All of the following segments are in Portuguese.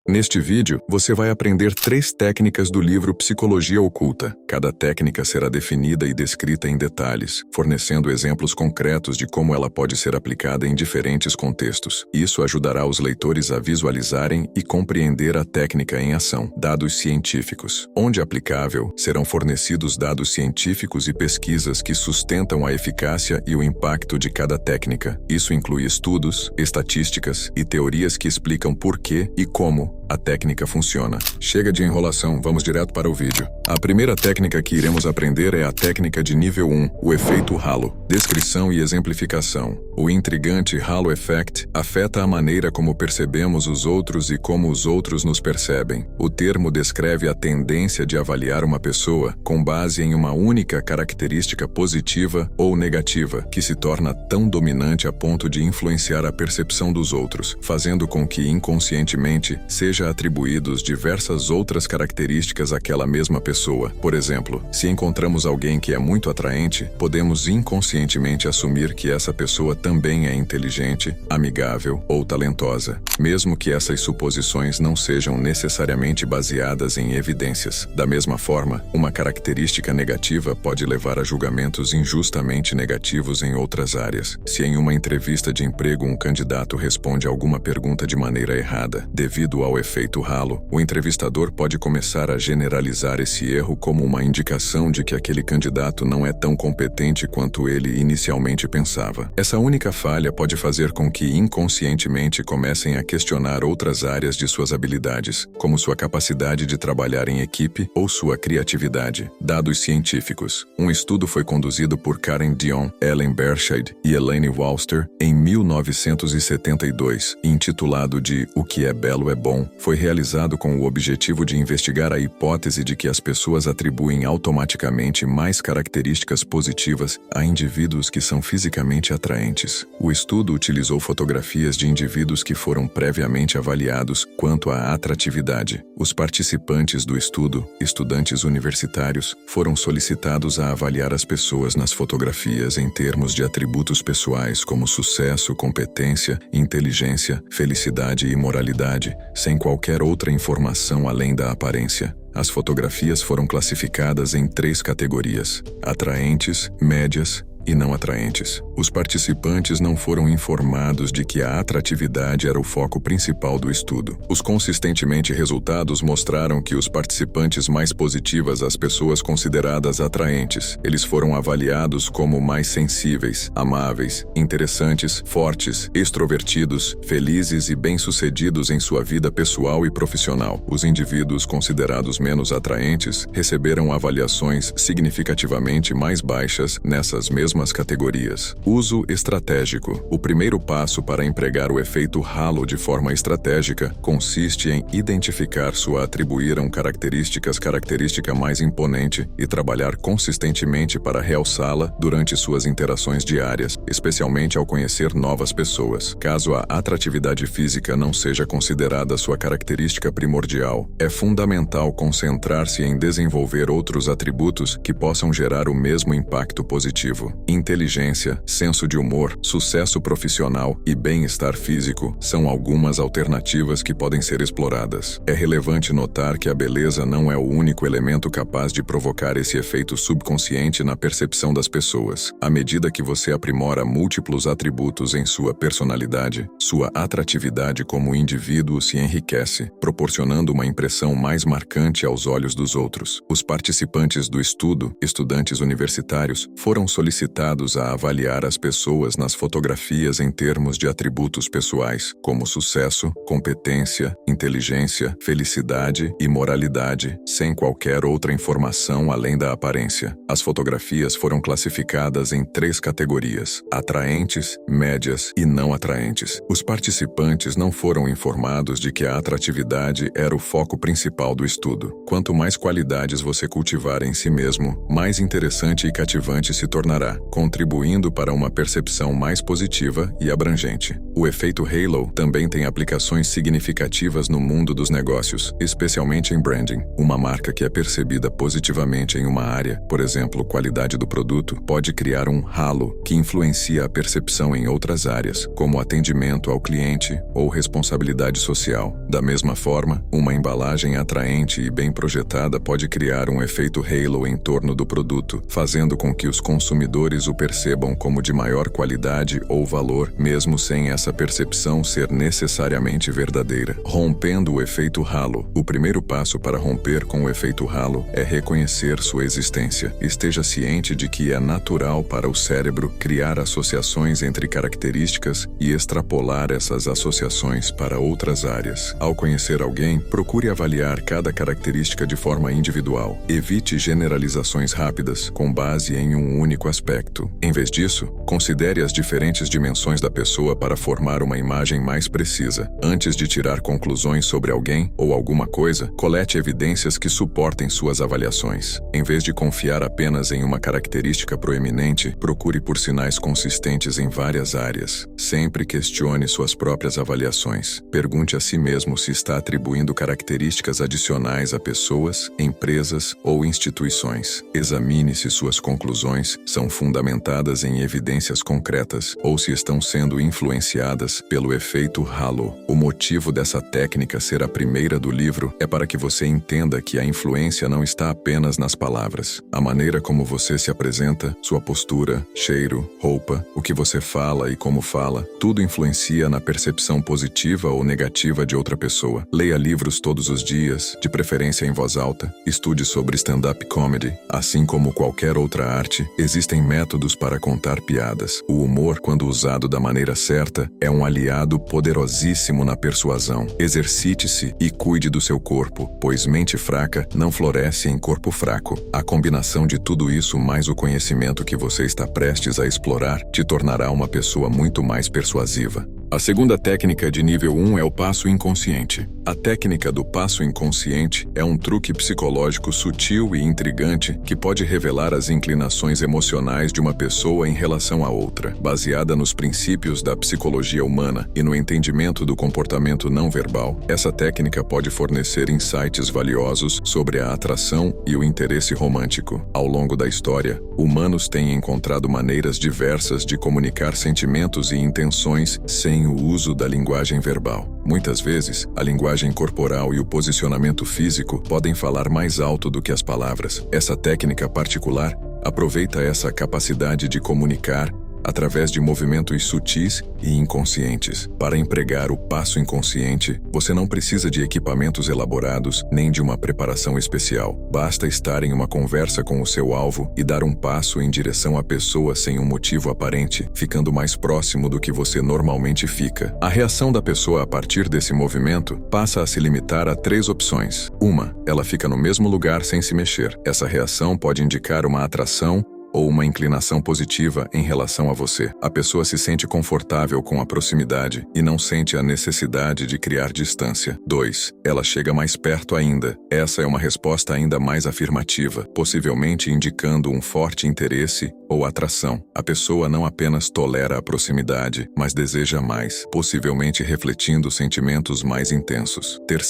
Neste vídeo, você vai aprender 3 técnicas do livro Psicologia Oculta. Cada técnica será definida e descrita em detalhes, fornecendo exemplos concretos de como ela pode ser aplicada em diferentes contextos. Isso ajudará os leitores a visualizarem e compreender a técnica em ação. Dados científicos. Onde aplicável, serão fornecidos dados científicos e pesquisas que sustentam a eficácia e o impacto de cada técnica. Isso inclui estudos, estatísticas e teorias que explicam por que e como a técnica funciona. Chega de enrolação, vamos direto para o vídeo. A primeira técnica que iremos aprender é a técnica de nível 1, o efeito halo. Descrição e exemplificação. O intrigante halo effect afeta a maneira como percebemos os outros e como os outros nos percebem. O termo descreve a tendência de avaliar uma pessoa com base em uma única característica positiva ou negativa, que se torna tão dominante a ponto de influenciar a percepção dos outros, fazendo com que inconscientemente seja atribuídos diversas outras características àquela mesma pessoa. Por exemplo, se encontramos alguém que é muito atraente, podemos inconscientemente assumir que essa pessoa também é inteligente, amigável ou talentosa, mesmo que essas suposições não sejam necessariamente baseadas em evidências. Da mesma forma, uma característica negativa pode levar a julgamentos injustamente negativos em outras áreas. Se em uma entrevista de emprego um candidato responde alguma pergunta de maneira errada, devido ao efeito halo, o entrevistador pode começar a generalizar esse erro como uma indicação de que aquele candidato não é tão competente quanto ele inicialmente pensava. Essa única falha pode fazer com que inconscientemente comecem a questionar outras áreas de suas habilidades, como sua capacidade de trabalhar em equipe ou sua criatividade. Dados científicos. Um estudo foi conduzido por Karen Dion, Ellen Berscheid e Elaine Walster em 1972, intitulado de O que é belo é bom. Foi realizado com o objetivo de investigar a hipótese de que as pessoas atribuem automaticamente mais características positivas a indivíduos que são fisicamente atraentes. O estudo utilizou fotografias de indivíduos que foram previamente avaliados quanto à atratividade. Os participantes do estudo, estudantes universitários, foram solicitados a avaliar as pessoas nas fotografias em termos de atributos pessoais como sucesso, competência, inteligência, felicidade e moralidade, sem qualquer outra informação além da aparência. As fotografias foram classificadas em 3 categorias: atraentes, médias e não atraentes. Os participantes não foram informados de que a atratividade era o foco principal do estudo. Os consistentemente resultados mostraram que os participantes mais positivas as pessoas consideradas atraentes. Eles foram avaliados como mais sensíveis, amáveis, interessantes, fortes, extrovertidos, felizes e bem-sucedidos em sua vida pessoal e profissional. Os indivíduos considerados menos atraentes receberam avaliações significativamente mais baixas nessas mesmas categorias. Uso estratégico. O primeiro passo para empregar o efeito halo de forma estratégica consiste em identificar sua atribuíram característica mais imponente e trabalhar consistentemente para realçá-la durante suas interações diárias, especialmente ao conhecer novas pessoas. Caso a atratividade física não seja considerada sua característica primordial, é fundamental concentrar-se em desenvolver outros atributos que possam gerar o mesmo impacto positivo. Inteligência, senso de humor, sucesso profissional e bem-estar físico são algumas alternativas que podem ser exploradas. É relevante notar que a beleza não é o único elemento capaz de provocar esse efeito subconsciente na percepção das pessoas. À medida que você aprimora múltiplos atributos em sua personalidade, sua atratividade como indivíduo se enriquece, proporcionando uma impressão mais marcante aos olhos dos outros. Os participantes do estudo, estudantes universitários, foram solicitados a avaliar as pessoas nas fotografias em termos de atributos pessoais, como sucesso, competência, inteligência, felicidade e moralidade, sem qualquer outra informação além da aparência. As fotografias foram classificadas em 3 categorias: atraentes, médias e não atraentes. Os participantes não foram informados de que a atratividade era o foco principal do estudo. Quanto mais qualidades você cultivar em si mesmo, mais interessante e cativante se tornará. contribuindo para uma percepção mais positiva e abrangente. O efeito halo também tem aplicações significativas no mundo dos negócios, especialmente em branding. Uma marca que é percebida positivamente em uma área, por exemplo, qualidade do produto, pode criar um halo que influencia a percepção em outras áreas, como atendimento ao cliente ou responsabilidade social. Da mesma forma, uma embalagem atraente e bem projetada pode criar um efeito halo em torno do produto, fazendo com que os consumidores o percebam como de maior qualidade ou valor, mesmo sem essa percepção ser necessariamente verdadeira. Rompendo o efeito halo. O primeiro passo para romper com o efeito halo é reconhecer sua existência. Esteja ciente de que é natural para o cérebro criar associações entre características e extrapolar essas associações para outras áreas. Ao conhecer alguém, procure avaliar cada característica de forma individual. Evite generalizações rápidas com base em um único aspecto. Em vez disso, considere as diferentes dimensões da pessoa para formar uma imagem mais precisa. Antes de tirar conclusões sobre alguém ou alguma coisa, colete evidências que suportem suas avaliações. Em vez de confiar apenas em uma característica proeminente, procure por sinais consistentes em várias áreas. Sempre questione suas próprias avaliações. Pergunte a si mesmo se está atribuindo características adicionais a pessoas, empresas ou instituições. Examine se suas conclusões são fundamentadas em evidências concretas ou se estão sendo influenciadas pelo efeito halo. O motivo dessa técnica ser a primeira do livro é para que você entenda que a influência não está apenas nas palavras. A maneira como você se apresenta, sua postura, cheiro, roupa, o que você fala e como fala, tudo influencia na percepção positiva ou negativa de outra pessoa. Leia livros todos os dias, de preferência em voz alta. Estude sobre stand-up comedy. Assim como qualquer outra arte, existem métodos para contar piadas. O humor, quando usado da maneira certa, é um aliado poderosíssimo na persuasão. Exercite-se e cuide do seu corpo, pois mente fraca não floresce em corpo fraco. A combinação de tudo isso mais o conhecimento que você está prestes a explorar te tornará uma pessoa muito mais persuasiva. A segunda técnica de nível 1 é o passo inconsciente. A técnica do passo inconsciente é um truque psicológico sutil e intrigante que pode revelar as inclinações emocionais de uma pessoa em relação a outra. Baseada nos princípios da psicologia humana e no entendimento do comportamento não verbal, essa técnica pode fornecer insights valiosos sobre a atração e o interesse romântico. Ao longo da história, humanos têm encontrado maneiras diversas de comunicar sentimentos e intenções sem o uso da linguagem verbal. Muitas vezes, a linguagem corporal e o posicionamento físico podem falar mais alto do que as palavras. Essa técnica particular aproveita essa capacidade de comunicar através de movimentos sutis e inconscientes. Para empregar o passo inconsciente, você não precisa de equipamentos elaborados nem de uma preparação especial. Basta estar em uma conversa com o seu alvo e dar um passo em direção à pessoa sem um motivo aparente, ficando mais próximo do que você normalmente fica. A reação da pessoa a partir desse movimento passa a se limitar a 3 opções. 1. Ela fica no mesmo lugar sem se mexer. Essa reação pode indicar uma atração ou uma inclinação positiva em relação a você. A pessoa se sente confortável com a proximidade e não sente a necessidade de criar distância. 2. Ela chega mais perto ainda. Essa é uma resposta ainda mais afirmativa, possivelmente indicando um forte interesse ou atração. A pessoa não apenas tolera a proximidade, mas deseja mais, possivelmente refletindo sentimentos mais intensos. 3.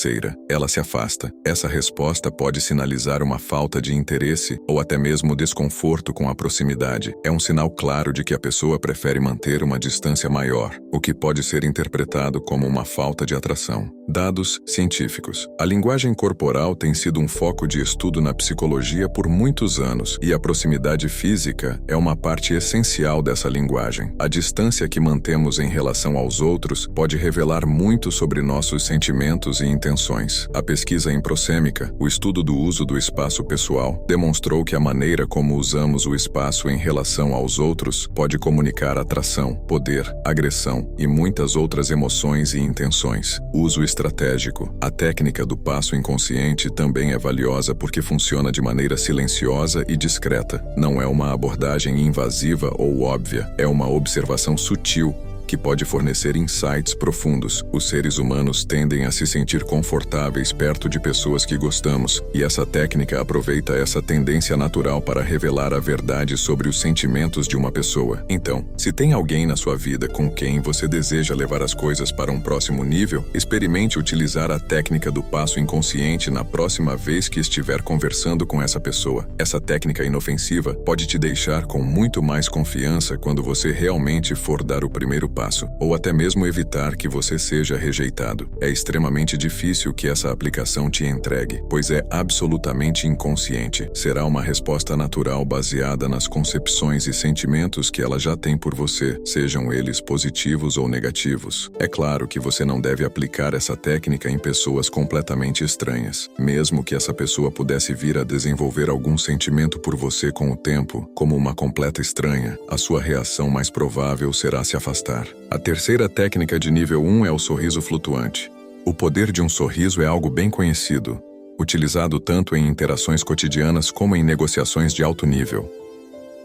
Ela se afasta. Essa resposta pode sinalizar uma falta de interesse ou até mesmo desconforto com a proximidade. É um sinal claro de que a pessoa prefere manter uma distância maior, o que pode ser interpretado como uma falta de atração. Dados científicos. A linguagem corporal tem sido um foco de estudo na psicologia por muitos anos, e a proximidade física é uma parte essencial dessa linguagem. A distância que mantemos em relação aos outros pode revelar muito sobre nossos sentimentos e intenções. A pesquisa em prosêmica, o estudo do uso do espaço pessoal, demonstrou que a maneira como usamos o espaço em relação aos outros pode comunicar atração, poder, agressão e muitas outras emoções e intenções. Uso estratégico. A técnica do passo inconsciente também é valiosa porque funciona de maneira silenciosa e discreta. Não é uma abordagem invasiva ou óbvia, é uma observação sutil que pode fornecer insights profundos. Os seres humanos tendem a se sentir confortáveis perto de pessoas que gostamos, e essa técnica aproveita essa tendência natural para revelar a verdade sobre os sentimentos de uma pessoa. Então, se tem alguém na sua vida com quem você deseja levar as coisas para um próximo nível, experimente utilizar a técnica do passo inconsciente na próxima vez que estiver conversando com essa pessoa. Essa técnica inofensiva pode te deixar com muito mais confiança quando você realmente for dar o primeiro passo, ou até mesmo evitar que você seja rejeitado. É extremamente difícil que essa aplicação te entregue, pois é absolutamente inconsciente. Será uma resposta natural baseada nas concepções e sentimentos que ela já tem por você, sejam eles positivos ou negativos. É claro que você não deve aplicar essa técnica em pessoas completamente estranhas. Mesmo que essa pessoa pudesse vir a desenvolver algum sentimento por você com o tempo, como uma completa estranha, a sua reação mais provável será se afastar. A terceira técnica de nível 1 é o sorriso flutuante. O poder de um sorriso é algo bem conhecido, utilizado tanto em interações cotidianas como em negociações de alto nível.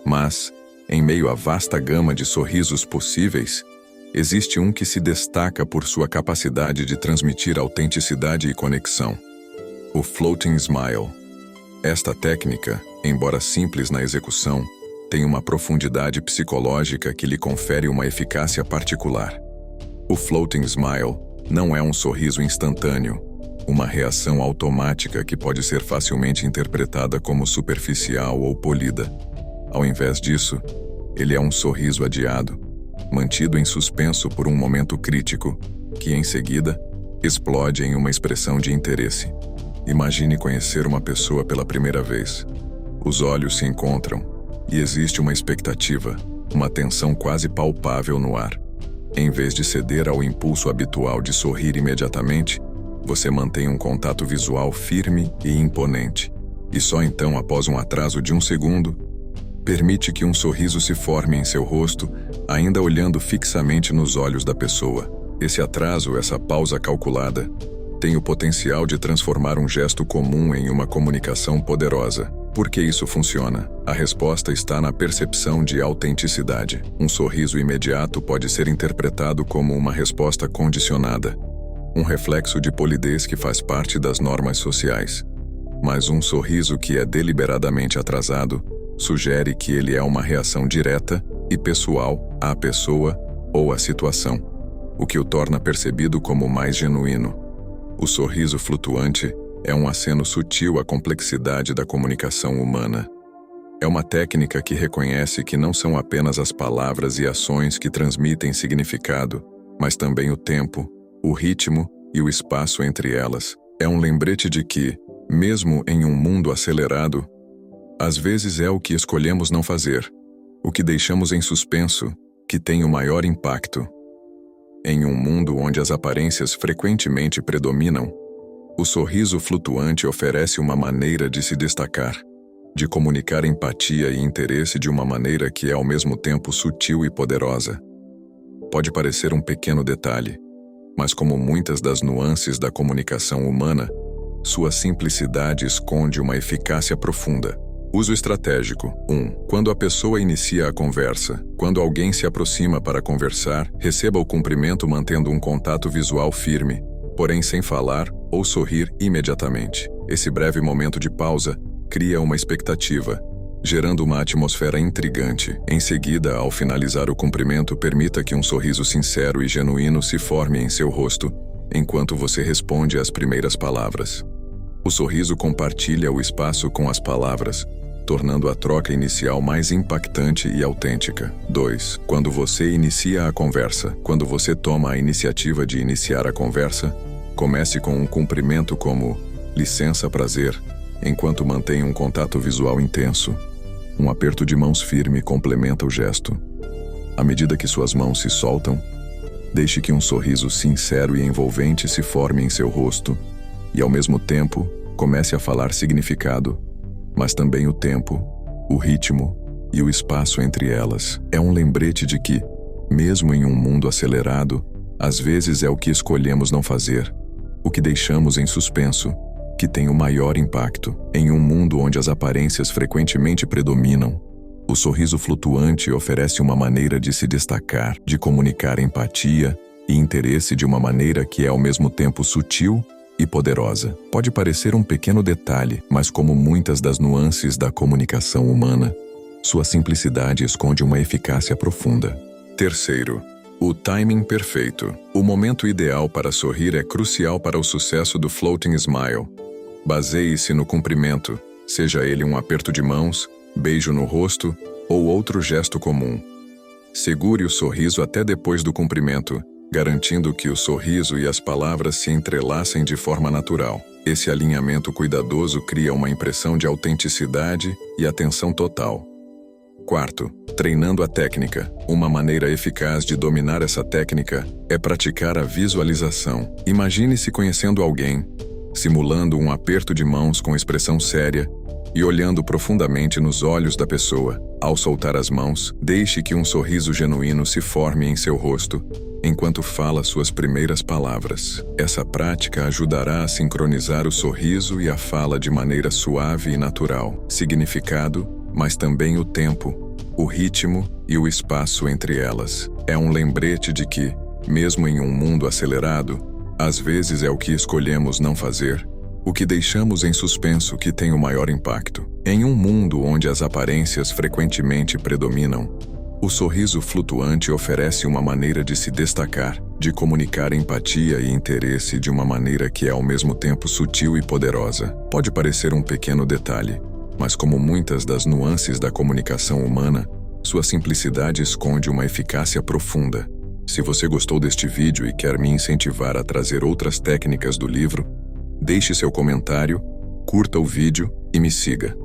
Mas, em meio à vasta gama de sorrisos possíveis, existe um que se destaca por sua capacidade de transmitir autenticidade e conexão: o floating smile. Esta técnica, embora simples na execução, tem uma profundidade psicológica que lhe confere uma eficácia particular. O floating smile não é um sorriso instantâneo, uma reação automática que pode ser facilmente interpretada como superficial ou polida. Ao invés disso, ele é um sorriso adiado, mantido em suspenso por um momento crítico, que em seguida explode em uma expressão de interesse. Imagine conhecer uma pessoa pela primeira vez. Os olhos se encontram e existe uma expectativa, uma tensão quase palpável no ar. Em vez de ceder ao impulso habitual de sorrir imediatamente, você mantém um contato visual firme e imponente. E só então, após um atraso de 1 segundo, permite que um sorriso se forme em seu rosto, ainda olhando fixamente nos olhos da pessoa. Esse atraso, essa pausa calculada, tem o potencial de transformar um gesto comum em uma comunicação poderosa. Por que isso funciona? A resposta está na percepção de autenticidade. Um sorriso imediato pode ser interpretado como uma resposta condicionada, um reflexo de polidez que faz parte das normas sociais. Mas um sorriso que é deliberadamente atrasado sugere que ele é uma reação direta e pessoal à pessoa ou à situação, o que o torna percebido como mais genuíno. O sorriso flutuante é um aceno sutil à complexidade da comunicação humana. É uma técnica que reconhece que não são apenas as palavras e ações que transmitem significado, mas também o tempo, o ritmo e o espaço entre elas. É um lembrete de que, mesmo em um mundo acelerado, às vezes é o que escolhemos não fazer, o que deixamos em suspenso, que tem o maior impacto. Em um mundo onde as aparências frequentemente predominam, o sorriso flutuante oferece uma maneira de se destacar, de comunicar empatia e interesse de uma maneira que é ao mesmo tempo sutil e poderosa. Pode parecer um pequeno detalhe, mas como muitas das nuances da comunicação humana, sua simplicidade esconde uma eficácia profunda. Uso estratégico. 1. Quando a pessoa inicia a conversa, quando alguém se aproxima para conversar, receba o cumprimento mantendo um contato visual firme, porém sem falar ou sorrir imediatamente. Esse breve momento de pausa cria uma expectativa, gerando uma atmosfera intrigante. Em seguida, ao finalizar o cumprimento, permita que um sorriso sincero e genuíno se forme em seu rosto, enquanto você responde às primeiras palavras. O sorriso compartilha o espaço com as palavras, tornando a troca inicial mais impactante e autêntica. 2. Quando você inicia a conversa, quando você toma a iniciativa de iniciar a conversa, comece com um cumprimento como licença, prazer, enquanto mantém um contato visual intenso. Um aperto de mãos firme complementa o gesto. À medida que suas mãos se soltam, deixe que um sorriso sincero e envolvente se forme em seu rosto e, ao mesmo tempo, comece a falar significado, mas também o tempo, o ritmo e o espaço entre elas. É um lembrete de que, mesmo em um mundo acelerado, às vezes é o que escolhemos não fazer, o que deixamos em suspenso, que tem o maior impacto. Em um mundo onde as aparências frequentemente predominam, O sorriso flutuante oferece uma maneira de se destacar, de comunicar empatia e interesse de uma maneira que é ao mesmo tempo sutil e poderosa. Pode parecer um pequeno detalhe, mas como muitas das nuances da comunicação humana, sua simplicidade esconde uma eficácia profunda. Terceiro, o timing perfeito. O momento ideal para sorrir é crucial para o sucesso do Floating Smile. Baseie-se no cumprimento, seja ele um aperto de mãos, beijo no rosto ou outro gesto comum. Segure o sorriso até depois do cumprimento, garantindo que o sorriso e as palavras se entrelacem de forma natural. Esse alinhamento cuidadoso cria uma impressão de autenticidade e atenção total. Quarto, treinando a técnica. Uma maneira eficaz de dominar essa técnica é praticar a visualização. Imagine-se conhecendo alguém, simulando um aperto de mãos com expressão séria e olhando profundamente nos olhos da pessoa. Ao soltar as mãos, deixe que um sorriso genuíno se forme em seu rosto, enquanto fala suas primeiras palavras. Essa prática ajudará a sincronizar o sorriso e a fala de maneira suave e natural. Significado, mas também o tempo, o ritmo e o espaço entre elas. É um lembrete de que, mesmo em um mundo acelerado, às vezes é o que escolhemos não fazer, o que deixamos em suspenso que tem o maior impacto. Em um mundo onde as aparências frequentemente predominam, o sorriso flutuante oferece uma maneira de se destacar, de comunicar empatia e interesse de uma maneira que é ao mesmo tempo sutil e poderosa. Pode parecer um pequeno detalhe, mas como muitas das nuances da comunicação humana, sua simplicidade esconde uma eficácia profunda. Se você gostou deste vídeo e quer me incentivar a trazer outras técnicas do livro, deixe seu comentário, curta o vídeo e me siga.